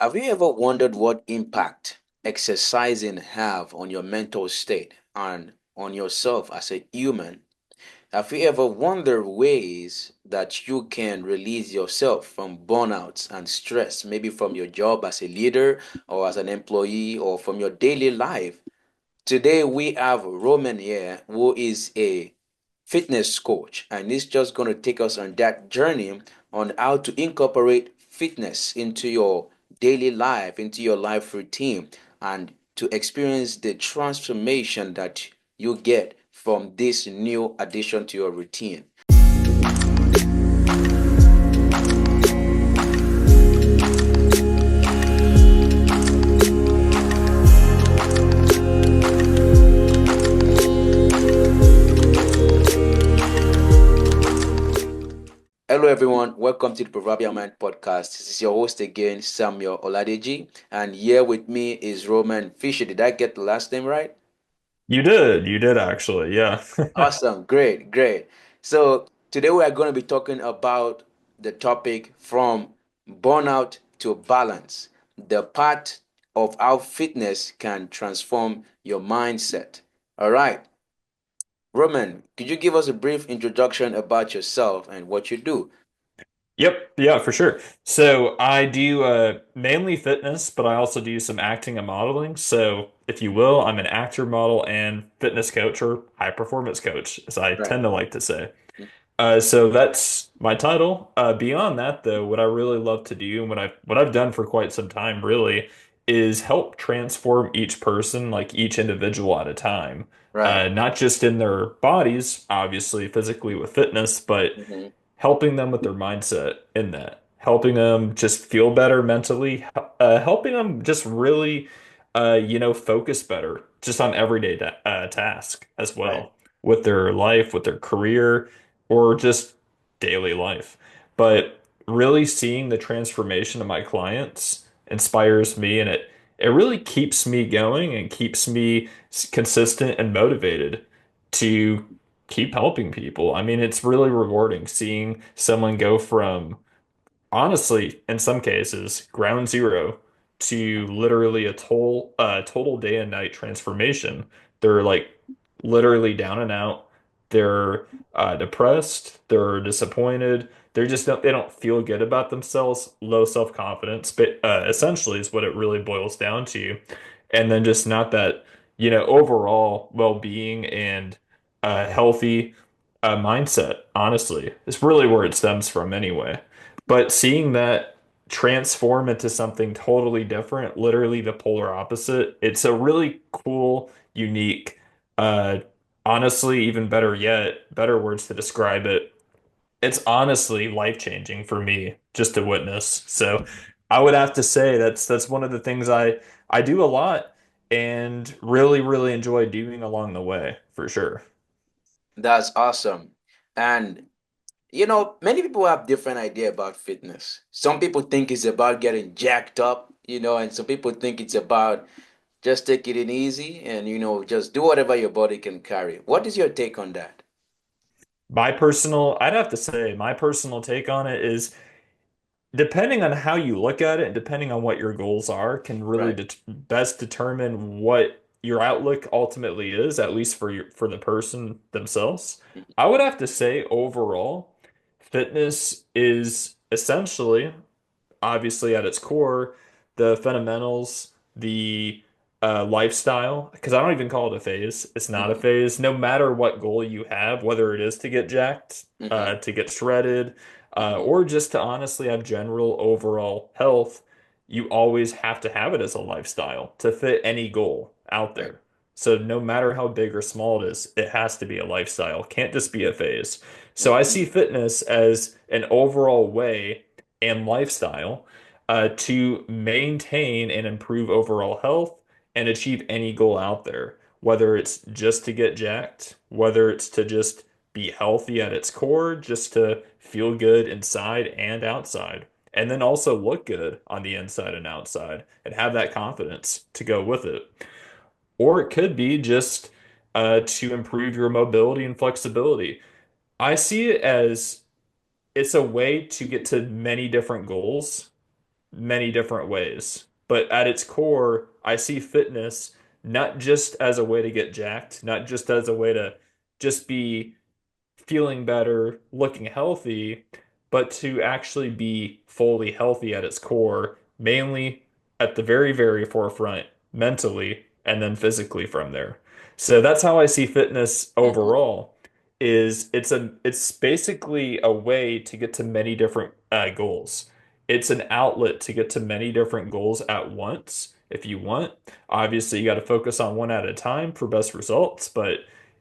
Have you ever wondered what impact exercising have on your mental state and on yourself as a human? Have you ever wondered ways that you can release yourself from burnouts and stress, maybe from your job as a leader or as an employee or from your daily life? Today we have Roman here, who is a fitness coach, and he's just going to take us on that journey on how to incorporate fitness into your daily life, into your life routine, and to experience the transformation that you get from this new addition to your routine. Hello, everyone. Welcome to the Proverbial Mind podcast. This is your host again, Samuel Oladeji, and here with me is Roman Fischer. Did I get the last name right? You did actually, yeah. Awesome. Great, great. So, today we are going to be talking about the topic from burnout to balance, the part of how fitness can transform your mindset. All right. Roman, could you give us a brief introduction about yourself and what you do? Yep, yeah, for sure. So I do mainly fitness, but I also do some acting and modeling. So if you will, I'm an actor, model, and fitness coach or high performance coach, as I Right. tend to like to say. So that's my title. Beyond that, though, what I really love to do and what I've done for quite some time really is help transform each person, like each individual at a time. Right. Not just in their bodies, obviously physically with fitness, but Mm-hmm. helping them with their mindset in that, helping them just feel better mentally, helping them just really, focus better just on everyday task as Right. well with their life, with their career, or just daily life. But really seeing the transformation of my clients inspires me, and it really keeps me going and keeps me consistent and motivated to keep helping people. I mean, it's really rewarding seeing someone go from, honestly, in some cases, ground zero to literally a total day and night transformation. They're like literally down and out. They're depressed. They're disappointed. They don't feel good about themselves. Low self-confidence, but essentially is what it really boils down to. And then just not that, overall well-being and healthy mindset, honestly, is really where it stems from anyway. But seeing that transform into something totally different, literally the polar opposite, it's a really cool, unique, uh, honestly, even better yet, better words to describe it. It's honestly life-changing for me just to witness. So I would have to say that's one of the things I do a lot and really, really enjoy doing along the way, for sure. That's awesome. And many people have different idea about fitness. Some people think it's about getting jacked up, and some people think it's about just taking it easy and just do whatever your body can carry. What is your take on that? I'd have to say, my personal take on it is depending on how you look at it and depending on what your goals are, can really Right. best determine what your outlook ultimately is, at least for the person themselves. I would have to say overall, fitness is essentially, obviously at its core, the fundamentals, the lifestyle, because I don't even call it a phase. It's not a Mm-hmm. phase. No matter what goal you have, whether it is to get jacked, Mm-hmm. to get shredded, Mm-hmm. or just to honestly have general overall health, you always have to have it as a lifestyle to fit any goal out Right. there. So no matter how big or small it is, it has to be a lifestyle. Can't just be a phase. So I Mm-hmm. see fitness as an overall way and lifestyle to maintain and improve overall health and achieve any goal out there, whether it's just to get jacked, whether it's to just be healthy at its core, just to feel good inside and outside, and then also look good on the inside and outside and have that confidence to go with it. Or it could be just to improve your mobility and flexibility. I see it as it's a way to get to many different goals many different ways. But at its core, I see fitness not just as a way to get jacked, not just as a way to just be feeling better, looking healthy, but to actually be fully healthy at its core, mainly at the very, very forefront, mentally, and then physically from there. So that's how I see fitness Hmm. overall, is it's basically a way to get to many different goals. It's an outlet to get to many different goals at once if you want. Obviously, you got to focus on one at a time for best results, but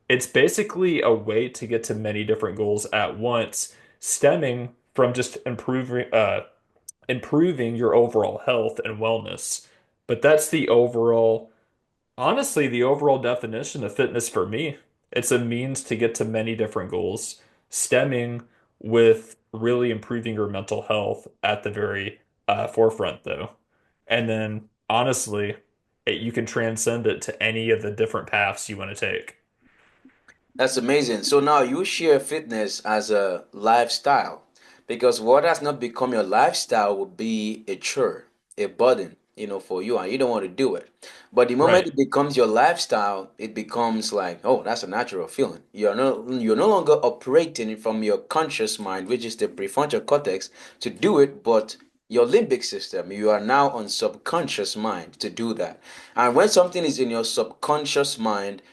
it's basically a way to get to many different goals at once, stemming from just improving your overall health and wellness. But that's the overall, honestly, the overall definition of fitness for me. It's a means to get to many different goals, stemming with really improving your mental health at the very forefront, though. And then, honestly, you can transcend it to any of the different paths you want to take. That's amazing. So now you share fitness as a lifestyle because what has not become your lifestyle will be a chore, a burden, for you, and you don't want to do it. But the moment Right. it becomes your lifestyle, it becomes like, oh, that's a natural feeling. You're no longer operating from your conscious mind, which is the prefrontal cortex, to do it, but your limbic system. You are now on subconscious mind to do that. And when something is in your subconscious mind,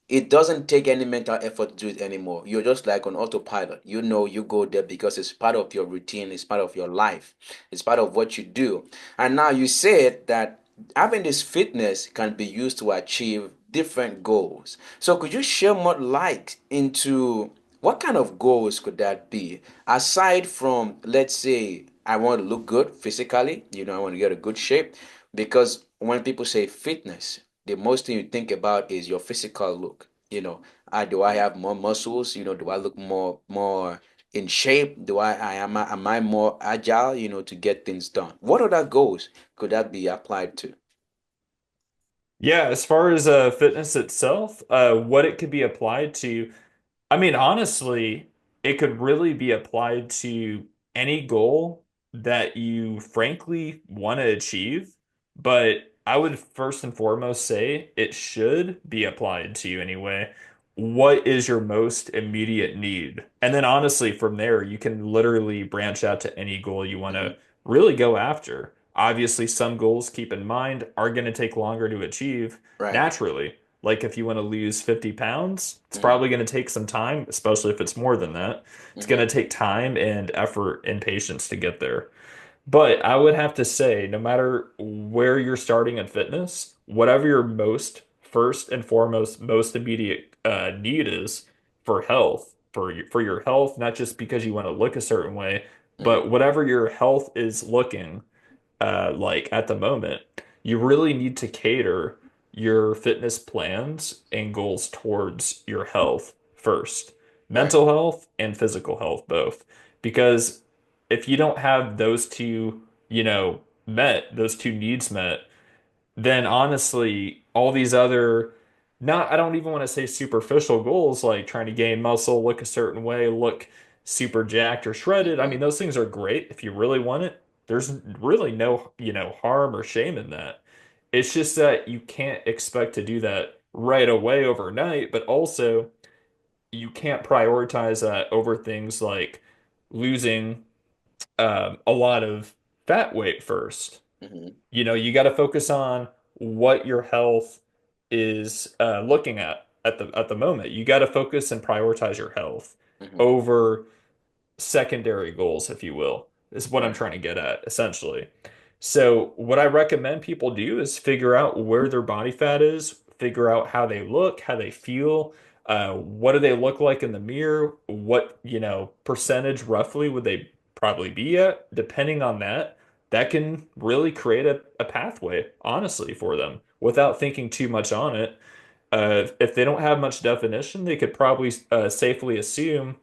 it doesn't take any mental effort to do it anymore. You're just like on autopilot. You go there because it's part of your routine, it's part of your life, it's part of what you do. And now you said that having this fitness can be used to achieve different goals. So could you share more light into what kind of goals could that be? Aside from, let's say, I want to look good physically, I want to get a good shape. Because when people say fitness, the most thing you think about is your physical look. Do I have more muscles? Do I look more in shape? Am I more agile? To get things done. What other goals could that be applied to? Yeah, as far as fitness itself, what it could be applied to, I mean, honestly, it could really be applied to any goal that you frankly want to achieve. But I would first and foremost say it should be applied to you anyway. What is your most immediate need? And then honestly, from there, you can literally branch out to any goal you want Hmm. to really go after. Obviously, some goals, keep in mind, are going to take longer to achieve Right. naturally. Like if you want to lose 50 pounds, it's Hmm. probably going to take some time, especially if it's more than that. It's going Hmm. to take time and effort and patience to get there. But I would have to say, no matter where you're starting in fitness, whatever your most first and foremost, most immediate need is for health, for your health, not just because you want to look a certain way, Hmm. but whatever your health is looking like at the moment, you really need to cater your fitness plans and goals towards your health first, Right. mental health and physical health both. Because if you don't have those two, met, those two needs met, then honestly, all these other, not, I don't even want to say superficial goals like trying to gain muscle, look a certain way, look super jacked or shredded. I Hmm. mean, those things are great if you really want it. There's really no, harm or shame in that. It's just that you can't expect to do that right away overnight, but also you can't prioritize that over things like losing a lot of fat weight first. Hmm. You got to focus on what your health is looking at the moment. You got to focus and prioritize your health Hmm. over secondary goals, if you will, is what I'm Right. trying to get at, essentially. So, what I recommend people do is figure out where their body fat is, figure out how they look, how they feel, what do they look like in the mirror, what, percentage roughly would they probably be at, depending on that. That can really create a pathway, honestly, for them without thinking too much on it. If they don't have much definition, they could probably safely assume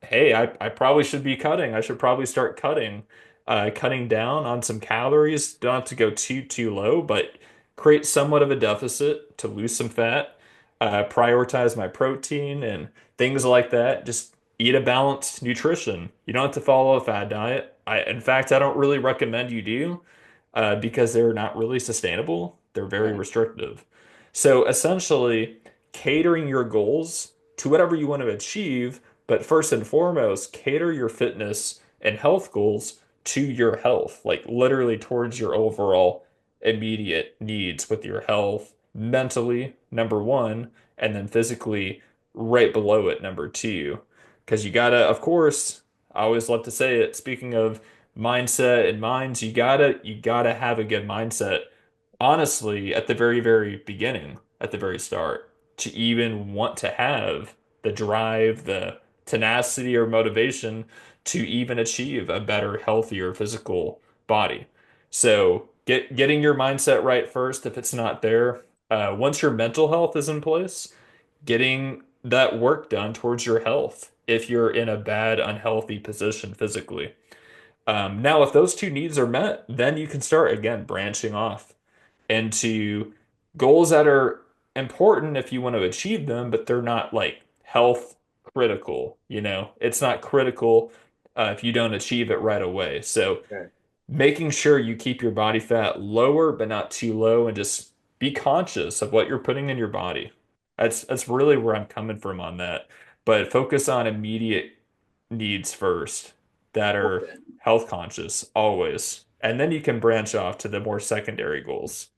hey, I probably should be cutting. I should probably start cutting down on some calories. Don't have to go too low, but create somewhat of a deficit to lose some fat, prioritize my protein and things like that. Just eat a balanced nutrition. You don't have to follow a fad diet. In fact, I don't really recommend you do because they're not really sustainable. They're very Right. restrictive. So essentially, catering your goals to whatever you want to achieve, but first and foremost, cater your fitness and health goals to your health, like literally towards your overall immediate needs with your health, mentally, number one, and then physically right below it, number two. Because you gotta, of course, I always love to say it, speaking of mindset and minds, you gotta have a good mindset, honestly, at the very, very beginning, at the very start, to even want to have the drive, the tenacity or motivation to even achieve a better, healthier physical body. So getting your mindset right first if it's not there. Once your mental health is in place, getting that work done towards your health if you're in a bad, unhealthy position physically. Now, if those two needs are met, then you can start again branching off into goals that are important if you want to achieve them, but they're not like health critical, you know? It's not critical if you don't achieve it right away. So Right. making sure you keep your body fat lower, but not too low, and just be conscious of what you're putting in your body. That's really where I'm coming from on that. But focus on immediate needs first that are Okay. health conscious always. And then you can branch off to the more secondary goals.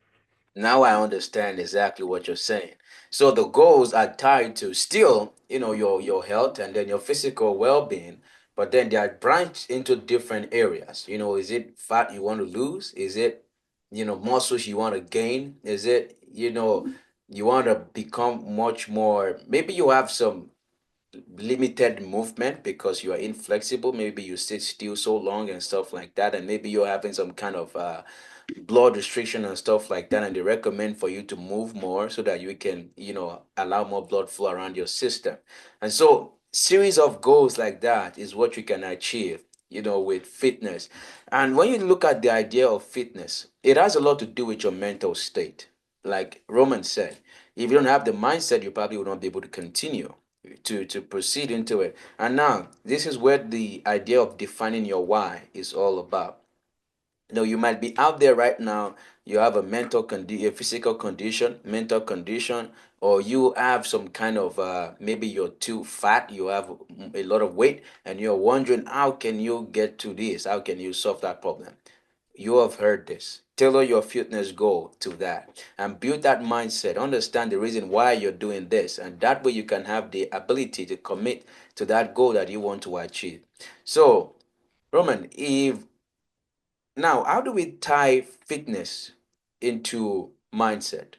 Now I understand exactly what you're saying. So the goals are tied to still, your health and then your physical well-being, but then they are branched into different areas. Is it fat you want to lose? Is it, muscles you want to gain? Is it, you want to become much more, maybe you have some limited movement because you are inflexible. Maybe you sit still so long and stuff like that, and maybe you're having some kind of blood restriction and stuff like that, and they recommend for you to move more so that you can, allow more blood flow around your system. And so series of goals like that is what you can achieve, with fitness. And when you look at the idea of fitness, it has a lot to do with your mental state. Like Roman said, if you don't have the mindset, you probably will not be able to continue to proceed into it. And now this is where the idea of defining your why is all about. You might be out there right now, you have a physical condition, mental condition, or you have some kind of maybe you're too fat, you have a lot of weight, and you're wondering how can you get to this, how can you solve that problem. You have heard this. Tailor your fitness goal to that and build that mindset. Understand the reason why you're doing this, and that way you can have the ability to commit to that goal that you want to achieve. So, Roman, if now, how do we tie fitness into mindset?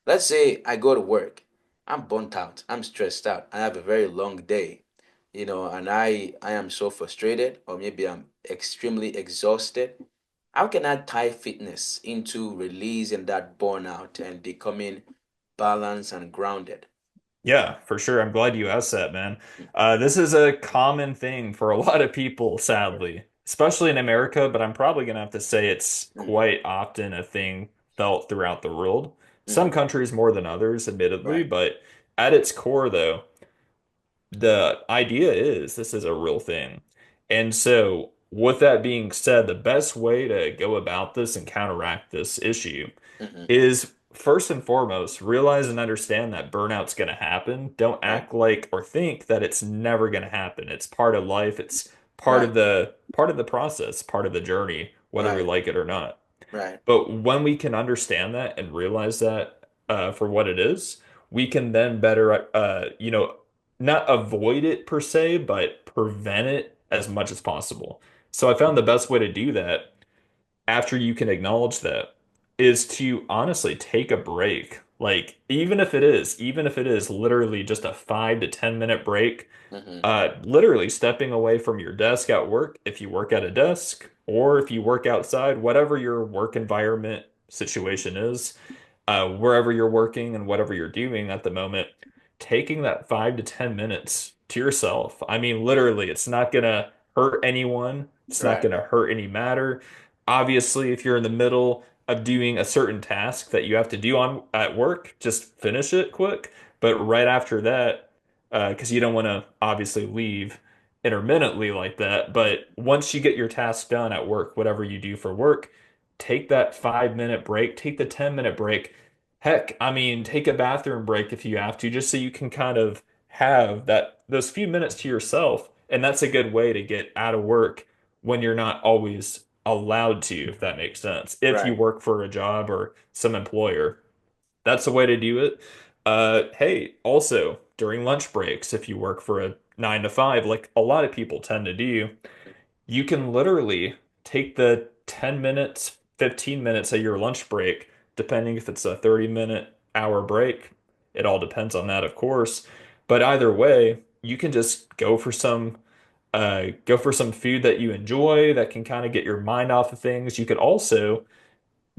Let's say I go to work. I'm burnt out. I'm stressed out. I have a very long day, and I am so frustrated, or maybe I'm extremely exhausted. How can I tie fitness into releasing that burnout and becoming balanced and grounded? Yeah, for sure. I'm glad you asked that, man. This is a common thing for a lot of people, sadly, especially in America, but I'm probably gonna have to say it's Mm-hmm. quite often a thing felt throughout the world. Some Mm-hmm. countries more than others, admittedly, Right. but at its core, though, the idea is this is a real thing. And so, with that being said, the best way to go about this and counteract this issue Mm-hmm. is first and foremost, realize and understand that burnout's going to happen. Don't Right. act like or think that it's never going to happen. It's part of life. It's Right. part of the process, part of the journey, whether we Right. like it or not. Right. But when we can understand that and realize that for what it is, we can then better, not avoid it per se, but prevent it as much as possible. So I found the best way to do that after you can acknowledge that is to honestly take a break. Like even if it is literally just a 5 to 10 minute break, Mm-hmm. literally stepping away from your desk at work, if you work at a desk or if you work outside, whatever your work environment situation is, wherever you're working and whatever you're doing at the moment, taking that 5 to 10 minutes to yourself. I mean, literally, it's not gonna hurt anyone. It's not Right. gonna hurt any matter. Obviously, if you're in the middle of doing a certain task that you have to do on at work, just finish it quick. But right after that, because you don't want to obviously leave intermittently like that, but once you get your task done at work, whatever you do for work, take that 5 minute break, take the 10 minute break. Heck, I mean, take a bathroom break if you have to, just so you can kind of have that those few minutes to yourself. And that's a good way to get out of work when you're not always allowed to, if that makes sense. If you Right. work for a job or some employer, that's the way to do it. Hey, also during lunch breaks, if you work for a 9 to 5, like a lot of people tend to do, you can literally take the 10 minutes, 15 minutes of your lunch break, depending if it's a 30-minute hour break. It all depends on that, of course. But either way, you can just go for some food that you enjoy that can kind of get your mind off of things. You could also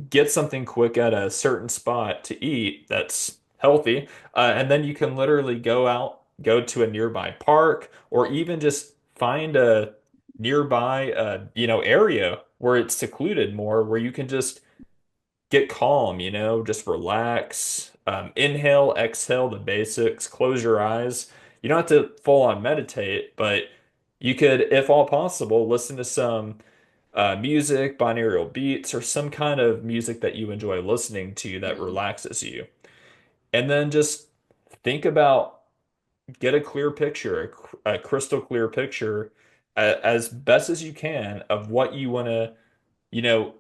get something quick at a certain spot to eat that's healthy, and then you can literally go to a nearby park, or even just find a nearby, area where it's secluded more, where you can just get calm, just relax, inhale, exhale, the basics, close your eyes. You don't have to full on meditate, but you could, if all possible, listen to some music, binaural beats, or some kind of music that you enjoy listening to that Hmm. relaxes you. And then just think about, get a clear picture, a crystal clear picture, as best as you can of what you want to,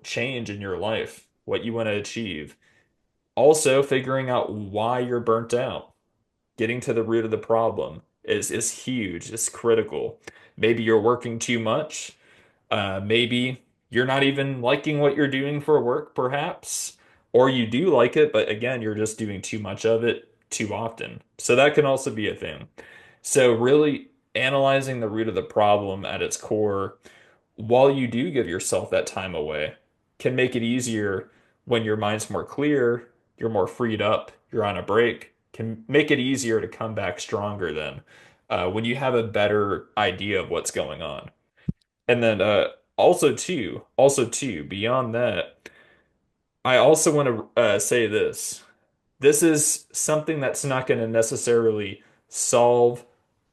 change in your life, what you want to achieve. Also, figuring out why you're burnt out. Getting to the root of the problem is huge. It's critical. Maybe you're working too much. Maybe you're not even liking what you're doing for work, perhaps, or you do like it, but again, you're just doing too much of it too often. So that can also be a thing. So really analyzing the root of the problem at its core, while you do give yourself that time away, can make it easier when your mind's more clear, you're more freed up, you're on a break, can make it easier to come back stronger then, when you have a better idea of what's going on. And then also too, beyond that, I also want to say this. This is something that's not going to necessarily solve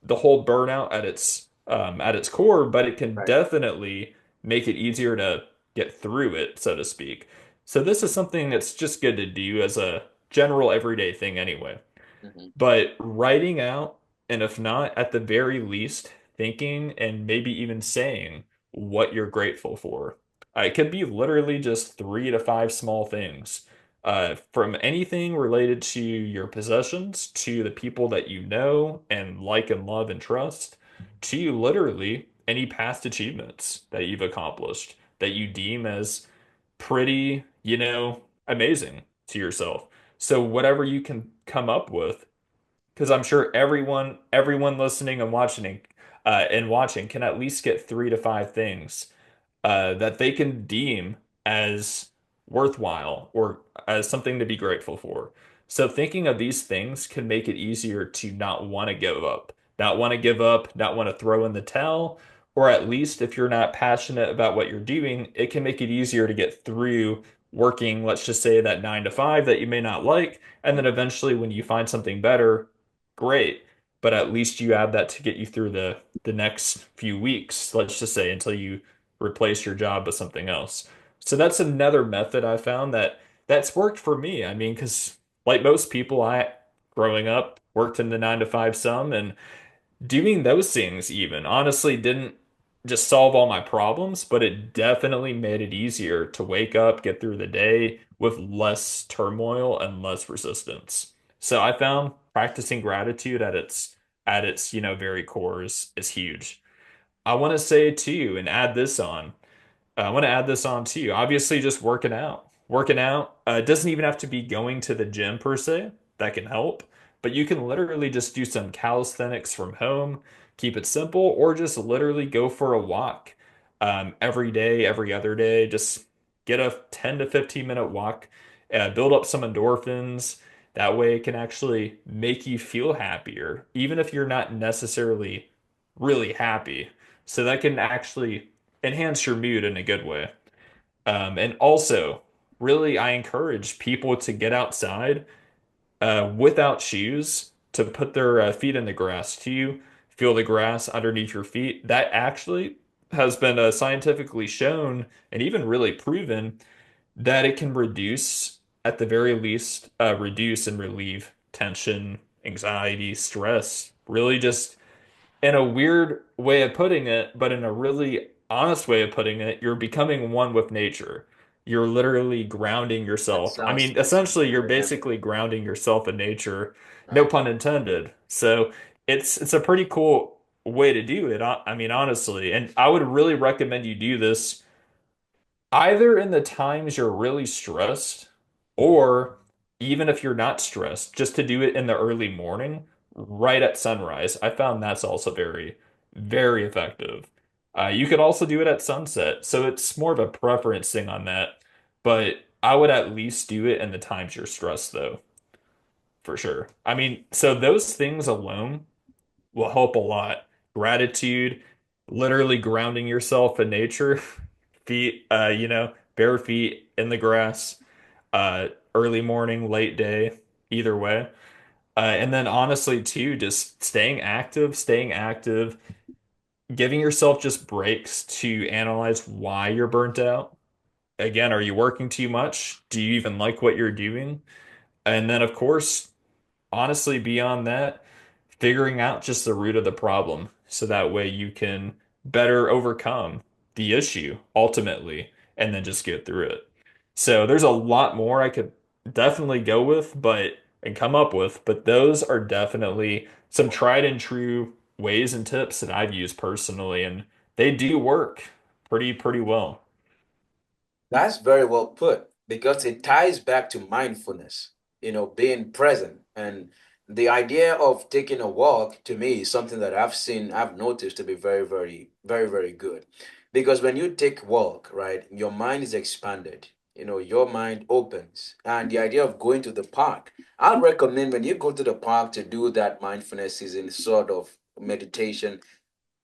the whole burnout at its core, but it can Right. definitely make it easier to get through it, so to speak. So this is something that's just good to do as a general everyday thing anyway. Hmm. But writing out, and if not, at the very least, thinking and maybe even saying what you're grateful for. It could be literally just 3 to 5 small things, from anything related to your possessions, to the people that you know and like and love and trust, to literally any past achievements that you've accomplished that you deem as pretty, amazing to yourself. So whatever you can come up with, because I'm sure everyone listening and watching can at least get 3 to 5 things that they can deem as worthwhile or as something to be grateful for. So thinking of these things can make it easier to not want to give up, not want to give up, not want to throw in the towel, or at least if you're not passionate about what you're doing, it can make it easier to get through working, let's just say that 9 to 5 that you may not like, and then eventually when you find something better, great. But at least you have that to get you through the next few weeks, let's just say, until you replace your job with something else. So that's another method I found that's worked for me. I mean, because like most people, I growing up worked in the 9 to 5 some, and doing those things even honestly didn't just solve all my problems, but it definitely made it easier to wake up, get through the day with less turmoil and less resistance. So I found practicing gratitude at its very core is huge. I want to say too, and add this on. I want to add this on too. Obviously, just working out. Working out doesn't even have to be going to the gym per se. That can help, but you can literally just do some calisthenics from home, keep it simple, or just literally go for a walk every day, every other day. Just get a 10 to 15-minute walk, build up some endorphins. That way, it can actually make you feel happier, even if you're not necessarily really happy. So that can actually enhance your mood in a good way. And also, really, I encourage people to get outside without shoes, to put their feet in the grass, to feel the grass underneath your feet. That actually has been scientifically shown and even really proven that it can reduce, at the very least, reduce and relieve tension, anxiety, stress. Really, just in a weird way of putting it, but in a really honest way of putting it, you're becoming one with nature. You're literally grounding That yourself. I sounds mean, that sounds essentially, you're very basically empowering. grounding yourself in nature. No Right. pun intended. So it's a pretty cool way to do it. I mean, honestly, and I would really recommend you do this either in the times you're really stressed, or even if you're not stressed, just to do it in the early morning, right at sunrise. I found that's also very, very effective. You could also do it at sunset, so it's more of a preference thing on that. But I would at least do it in the times you're stressed, though, for sure. I mean, so those things alone will help a lot. Gratitude, literally grounding yourself in nature, feet, bare feet in the grass, early morning, late day, either way. And then honestly, too, just staying active, giving yourself just breaks to analyze why you're burnt out. Again, are you working too much? Do you even like what you're doing? And then, of course, honestly, beyond that, figuring out just the root of the problem so that way you can better overcome the issue ultimately and then just get through it. So there's a lot more I could definitely go with, but and come up with, but those are definitely some tried and true ways and tips that I've used personally, and they do work pretty well. That's very well put because it ties back to mindfulness, being present. And the idea of taking a walk to me is something that I've noticed to be very, very, very, very good. Because when you take a walk, right, your mind is expanded, your mind opens. And the idea of going to the park, I'll recommend when you go to the park to do that mindfulness is in sort of meditation,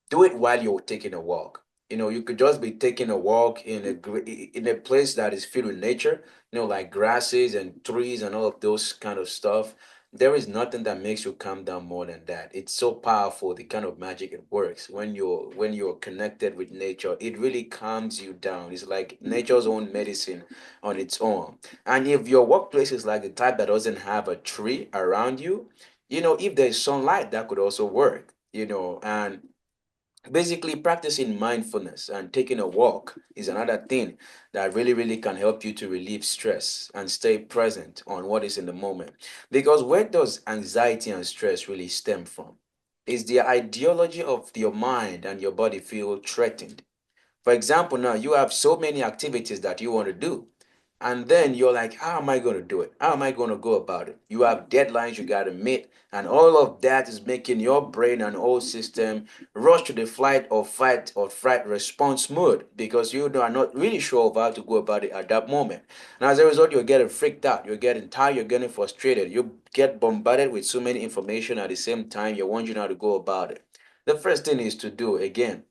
do it while you're taking a walk. You could just be taking a walk in a place that is filled with nature, like grasses and trees and all of those kind of stuff. There is nothing that makes you calm down more than that. It's so powerful, the kind of magic it works when you're connected with nature. It really calms you down. It's like nature's own medicine on its own. And if your workplace is like the type that doesn't have a tree around you, if there's sunlight, that could also work. And basically practicing mindfulness and taking a walk is another thing that really really can help you to relieve stress and stay present on what is in the moment, because where does anxiety and stress really stem from? Is the ideology of your mind and your body feel threatened? For example, now you have so many activities that you want to do. And then you're like, how am I going to do it? How am I going to go about it? You have deadlines you got to meet. And all of that is making your brain and whole system rush to the flight or fight or fright response mode because you are not really sure of how to go about it at that moment. And as a result, you're getting freaked out. You're getting tired. You're getting frustrated. You get bombarded with so many information at the same time. You're wondering how to go about it. The first thing is to do, again,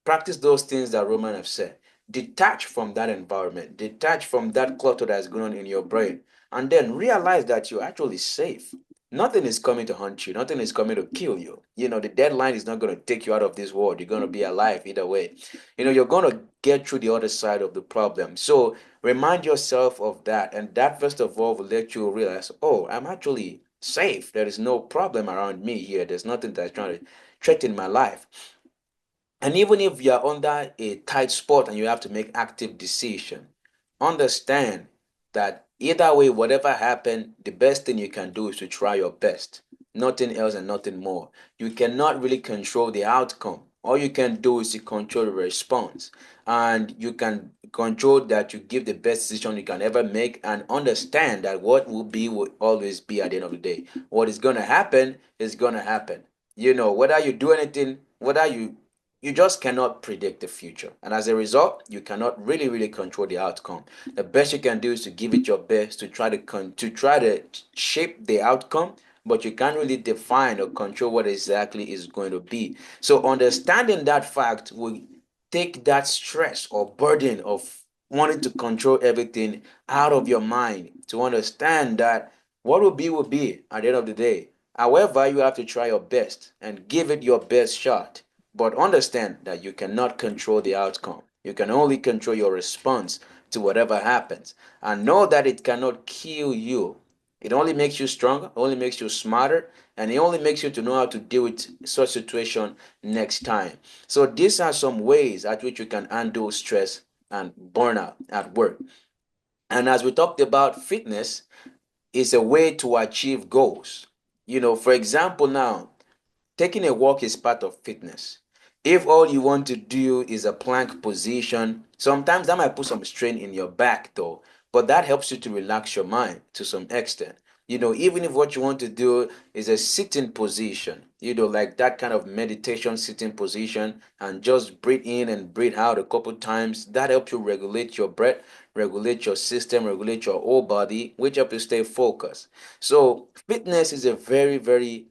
practice those things that Roman have said. Detach from that environment, detach from that clutter that's going on in your brain, and then realize that you're actually safe. Nothing is coming to hunt you, nothing is coming to kill you. The deadline is not going to take you out of this world. You're going to be alive either way. You're going to get through the other side of the problem. So remind yourself of that. And that, first of all, will let you realize, oh, I'm actually safe. There is no problem around me here. There's nothing that's trying to threaten my life. And even if you're under a tight spot and you have to make active decision, understand that either way, whatever happened, the best thing you can do is to try your best. Nothing else and nothing more. You cannot really control the outcome. All you can do is to control the response. And you can control that you give the best decision you can ever make and understand that what will be will always be at the end of the day. What is going to happen is going to happen. Whether you do anything, whether you just cannot predict the future. And as a result, you cannot really, really control the outcome. The best you can do is to give it your best to try to shape the outcome, but you can't really define or control what exactly is going to be. So understanding that fact will take that stress or burden of wanting to control everything out of your mind to understand that what will be at the end of the day. However, you have to try your best and give it your best shot. But understand that you cannot control the outcome. You can only control your response to whatever happens. And know that it cannot kill you. It only makes you stronger, only makes you smarter, and it only makes you to know how to deal with such situation next time. So these are some ways at which you can handle stress and burnout at work. And as we talked about, fitness is a way to achieve goals. For example, now taking a walk is part of fitness. If all you want to do is a plank position, sometimes that might put some strain in your back though, but that helps you to relax your mind to some extent. Even if what you want to do is a sitting position, like that kind of meditation sitting position, and just breathe in and breathe out a couple times, that helps you regulate your breath, regulate your system, regulate your whole body, which helps you stay focused. So, fitness is a very, very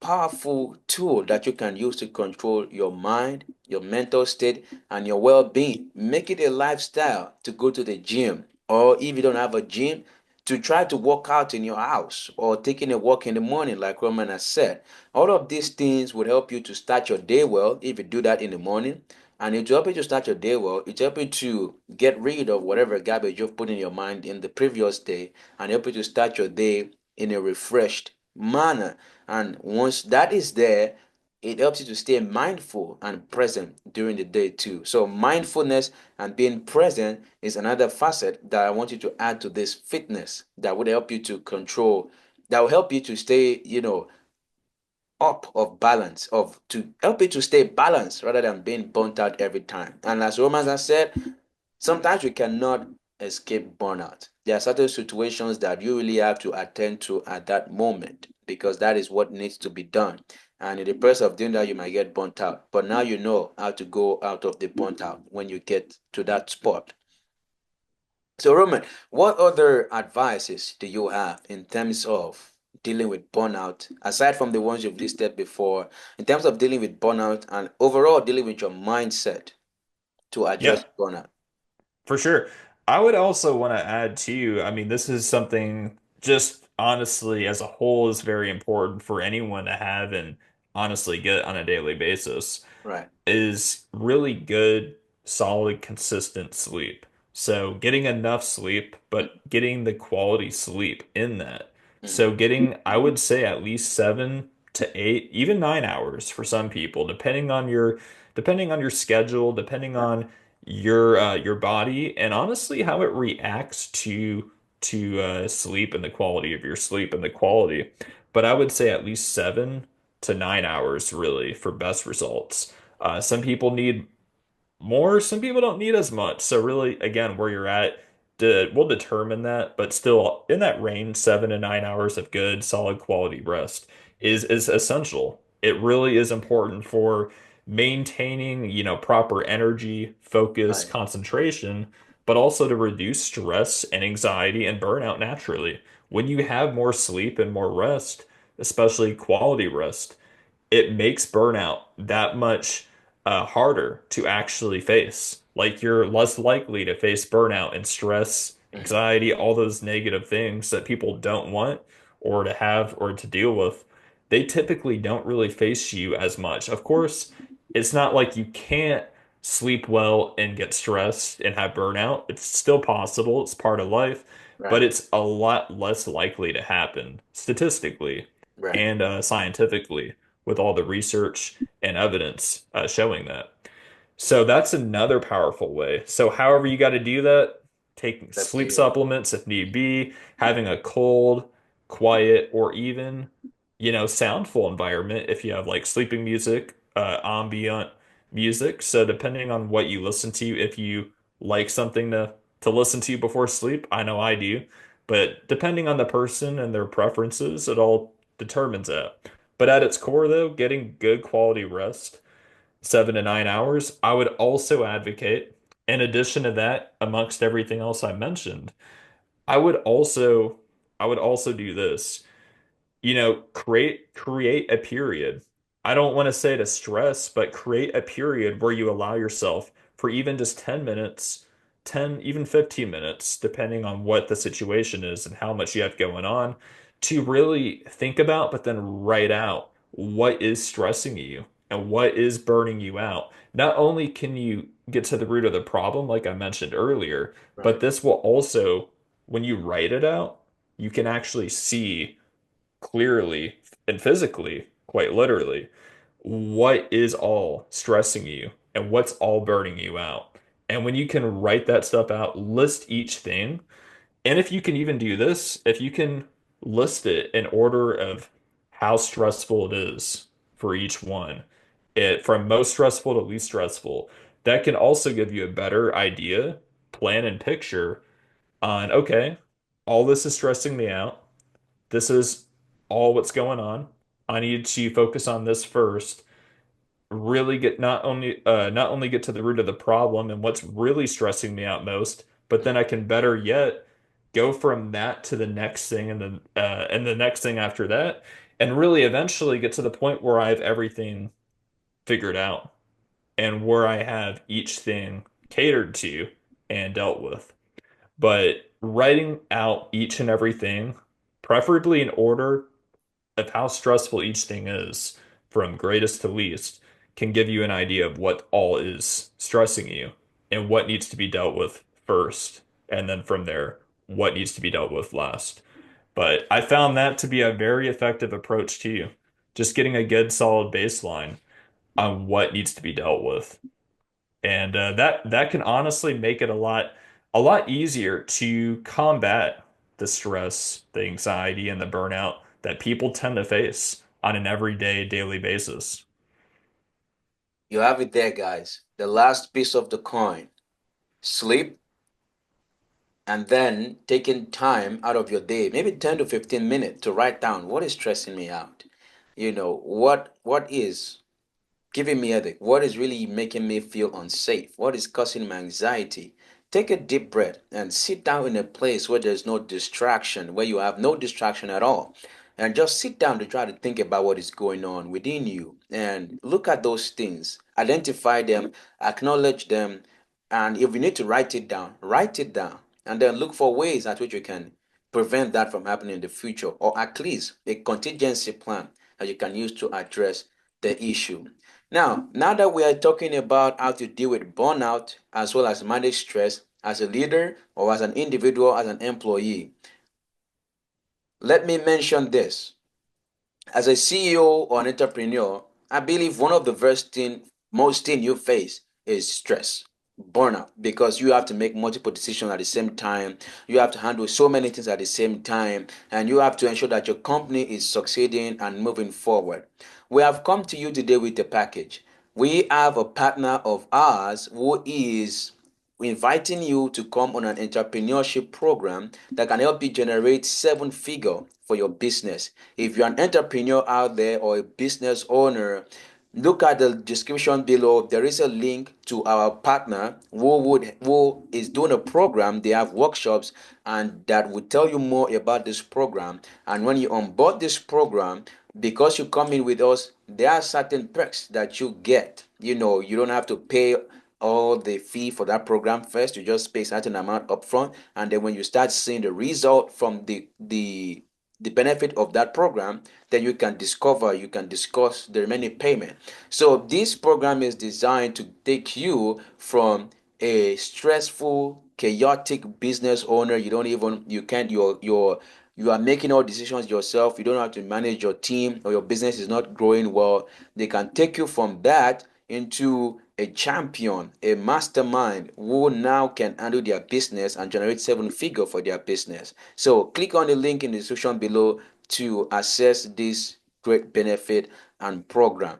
powerful tool that you can use to control your mind, your mental state, and your well being. Make it a lifestyle to go to the gym, or if you don't have a gym, to try to work out in your house or taking a walk in the morning, like Roman has said. All of these things would help you to start your day well if you do that in the morning. And it will help you to start your day well. It will help you to get rid of whatever garbage you've put in your mind in the previous day and help you to start your day in a refreshed manner. And once that is there, it helps you to stay mindful and present during the day too. So, mindfulness and being present is another facet that I want you to add to this fitness that would help you to control, that will help you to stay, up of balance, of to help you to stay balanced rather than being burnt out every time. And as Romans has said, sometimes we cannot escape burnout. There are certain situations that you really have to attend to at that moment because that is what needs to be done. And in the process of doing that, you might get burnt out. But now you know how to go out of the burnt out when you get to that spot. So, Roman, what other advices do you have in terms of dealing with burnout, aside from the ones you've listed before, in terms of dealing with burnout and overall dealing with your mindset to Yeah, address burnout? for sure. I would also want to add too, I mean, this is something just honestly as a whole is very important for anyone to have and honestly get on a daily basis. Right. Is really good, solid, consistent sleep. So getting enough sleep, but getting the quality sleep in that. Mm-hmm. So getting, I would say at least 7 to 8, even 9 hours for some people, depending on your schedule, depending Right. on your body, and honestly how it reacts to sleep and the quality of your sleep and the quality. But I would say at least 7 to 9 hours really for best results. Some people need more, some people don't need as much. So really, again, where you're at, we'll determine that, but still in that range, 7 to 9 hours of good, solid quality rest is essential. It really is important for maintaining, proper energy, focus, Right. concentration, but also to reduce stress and anxiety and burnout naturally. When you have more sleep and more rest, especially quality rest, it makes burnout that much harder to actually face. Like you're less likely to face burnout and stress, Mm-hmm. anxiety, all those negative things that people don't want or to have or to deal with. They typically don't really face you as much. Of course, it's not like you can't sleep well and get stressed and have burnout. It's still possible, it's part of life, but Right. it's a lot less likely to happen statistically Right. and scientifically with all the research and evidence showing that. So that's another powerful way. So however you got to do that, taking Up to sleep you. supplements if need be, having a cold, quiet, or even, soundful environment if you have like sleeping music, ambient music. So depending on what you listen to, if you like something to listen to before sleep, I know I do, but depending on the person and their preferences, it all determines that. But at its core, though, getting good quality rest, 7 to 9 hours, I would also advocate, in addition to that, amongst everything else I mentioned, I would also I would also do this. Create a period. I don't want to say to stress, but create a period where you allow yourself for even just 10 minutes, 10, even 15 minutes, depending on what the situation is and how much you have going on, to really think about, but then write out what is stressing you and what is burning you out. Not only can you get to the root of the problem, like I mentioned earlier, but Right. this will also, when you write it out, you can actually see clearly and physically, quite literally, what is all stressing you and what's all burning you out. And when you can write that stuff out, list each thing, and if you can even do this, if you can list it in order of how stressful it is for each one, it from most stressful to least stressful, that can also give you a better idea, plan, and picture on, okay, all this is stressing me out. This is all what's going on. I need to focus on this first, really get not only get to the root of the problem and what's really stressing me out most, but then I can better yet go from that to the next thing and the next thing after that, and really eventually get to the point where I have everything figured out and where I have each thing catered to and dealt with. But writing out each and everything, preferably in order of how stressful each thing is, from greatest to least, can give you an idea of what all is stressing you and what needs to be dealt with first. And then from there, what needs to be dealt with last. But I found that to be a very effective approach to you. Just getting a good solid baseline on what needs to be dealt with. And that can honestly make it a lot easier to combat the stress, the anxiety, and the burnout that people tend to face on an everyday, daily basis. You have it there, guys. The last piece of the coin. Sleep, and then taking time out of your day, maybe 10 to 15 minutes to write down what is stressing me out. What is giving me a headache? What is really making me feel unsafe? What is causing my anxiety? Take a deep breath and sit down in a place where there's no distraction, where you have no distraction at all. And just sit down to try to think about what is going on within you and look at those things, identify them, acknowledge them, and if you need to write it down, and then look for ways at which you can prevent that from happening in the future, or at least a contingency plan that you can use to address the issue. Now that we are talking about how to deal with burnout as well as manage stress as a leader or as an individual, as an employee, let me mention this. As a CEO or an entrepreneur, I believe one of the most thing you face is stress, burnout, because you have to make multiple decisions at the same time. You have to handle so many things at the same time, and you have to ensure that your company is succeeding and moving forward. We have come to you today with a package. We have a partner of ours who is inviting you to come on an entrepreneurship program that can help you generate seven figure for your business. If you're an entrepreneur out there or a business owner, look at the description below. There is a link to our partner who is doing a program. They have workshops and that will tell you more about this program. And when you onboard this program, because you come in with us, there are certain perks that you get. You don't have to pay all the fee for that program first. You just pay a certain amount upfront, and then when you start seeing the result from the benefit of that program, then you can discuss the remaining payment. So this program is designed to take you from a stressful, chaotic business owner. You can't you are making all decisions yourself. You don't have to manage your team, or your business is not growing well. They can take you from that into a champion, a mastermind who now can handle their business and generate seven figure for their business. So click on the link in the description below to access this great benefit and program.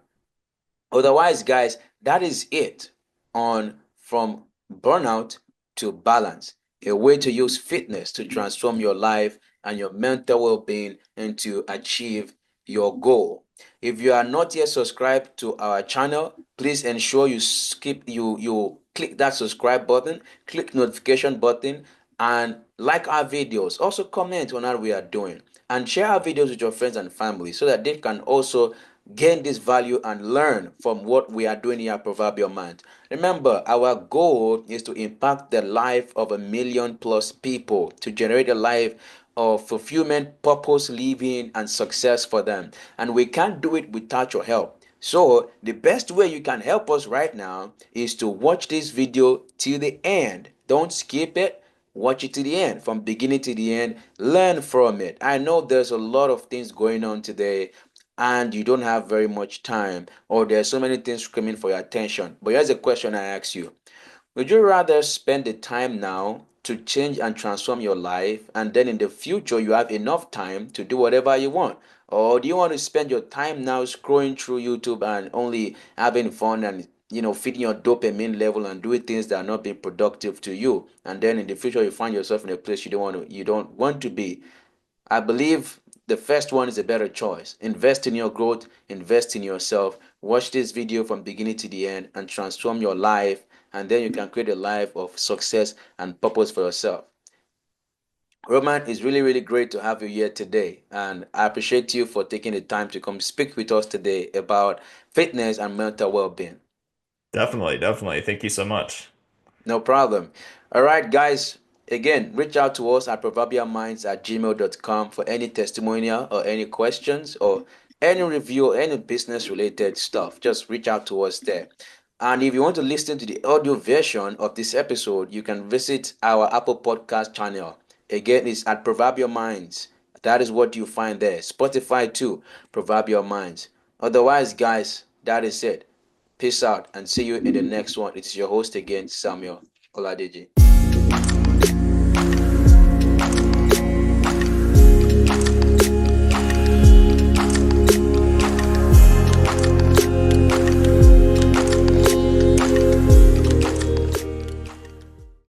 Otherwise, guys, that is it on From Burnout to Balance, a way to use fitness to transform your life and your mental well-being and to achieve your goal. If you are not yet subscribed to our channel, please ensure you click that subscribe button, click notification button, and like our videos. Also comment on how we are doing and share our videos with your friends and family so that they can also gain this value and learn from what we are doing here at Proverbial Minds. Remember, our goal is to impact the life of 1 million plus people, to generate a life of fulfillment, purpose, living, and success for them. And we can't do it without your help. So, the best way you can help us right now is to watch this video till the end. Don't skip it. Watch it to the end, from beginning to the end. Learn from it. I know there's a lot of things going on today and you don't have very much time, or there's so many things screaming for your attention. But here's a question I ask you: would you rather spend the time now to change and transform your life, and then in the future you have enough time to do whatever you want? Or do you want to spend your time now scrolling through YouTube and only having fun and feeding your dopamine level and doing things that are not being productive to you? And then in the future you find yourself in a place you don't want to be. I believe the first one is a better choice. Invest in your growth, invest in yourself. Watch this video from beginning to the end and transform your life, and then you can create a life of success and purpose for yourself. Roman, it's really, really great to have you here today, and I appreciate you for taking the time to come speak with us today about fitness and mental well being. Definitely, definitely. Thank you so much. No problem. All right, guys. Again, reach out to us at proverbialminds@gmail.com for any testimonial or any questions or any review or any business related stuff. Just reach out to us there. And if you want to listen to the audio version of this episode, you can visit our Apple Podcast channel. Again, it's at Proverbial Minds. That is what you find there. Spotify too, Proverbial Minds. Otherwise, guys, that is it. Peace out and see you in the next one. It is your host again, Samuel Oladeji.